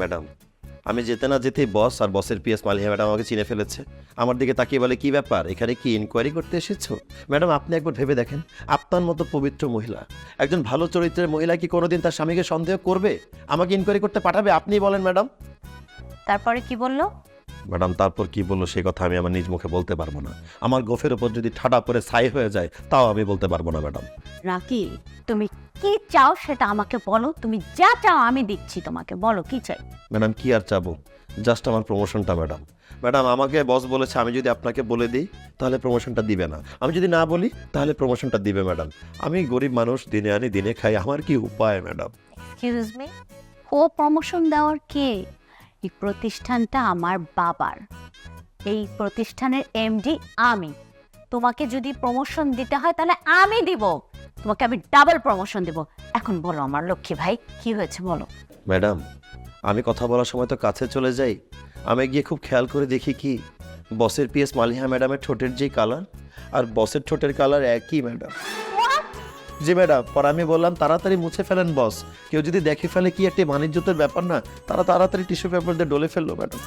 Madam, আমি যেতে না যেতেই বস আর বসের পিএস মালিহা ম্যাডাম আমাকে চিনে ফেলেছে। আমার দিকে তাকিয়ে বলে, কি ব্যাপার, এখানে কি ইনকোয়ারি করতে এসেছো? ম্যাডাম, আপনি একবার ভেবে দেখেন, আপনার মতো পবিত্র মহিলা, একজন ভালো চরিত্রের মহিলা কি কোনোদিন তার স্বামীকে সন্দেহ করবে? আমাকে ইনকোয়ারি করতে পাঠাবে? আপনিই বলেন ম্যাডাম। তারপরে কি বললো? ম্যাডাম, তারপর কি বললো সে কথা আমি আমার নিজ মুখে বলতে পারবো না। আমার গোফের ওপর যদি ঠাডা করে ছাই হয়ে যায় তাও আমি বলতে পারবো না ম্যাডাম। নাকি তুমি কি চাও সেটা আমাকে বলো। তুমি যা চাও আমি দিচ্ছি তোমাকে, বলো কি চাই। ম্যাডাম, কি আর চাবো, জাস্ট আমার প্রমোশনটা ম্যাডাম। ম্যাডাম, আমাকে বস বলেছে আমি যদি আপনাকে বলে দিই তাহলে প্রমোশনটা দিবে না, আমি যদি না বলি তাহলে প্রমোশনটা দিবে ম্যাডাম। আমি গরিব মানুষ, দিনে আনি দিনে খাই, আমার কি উপায় ম্যাডাম? এক্সকিউজ মি, ও প্রমোশন দেওয়ার কে? এই প্রতিষ্ঠানটা আমার বাবার, এই প্রতিষ্ঠানের এমডি আমি। তোমাকে যদি প্রমোশন দিতে হয় তাহলে আমি দিব, তোমাকে আমি ডাবল প্রমোশন দেব। এখন বলো আমার লক্ষ্মী ভাই, কি হয়েছে বলো। ম্যাডাম, আমি কথা বলার সময় তো কাছে চলে যাই, আমি গিয়ে খুব খেয়াল করে দেখি কি বসের পিএস মালিহা ম্যাডামের ঠোঁটের যে কালার আর বসের ঠোঁটের কালার একই ম্যাডাম। জি ম্যাডাম, পর আমি বললাম তাড়াতাড়ি মুছে ফেলেন বস, কেউ যদি দেখে ফেলে কি একটা বাণিজ্যতের ব্যাপার না, তারা তাড়াতাড়ি টিস্যু পেপার দিয়ে ডলে ফেললো ম্যাডাম।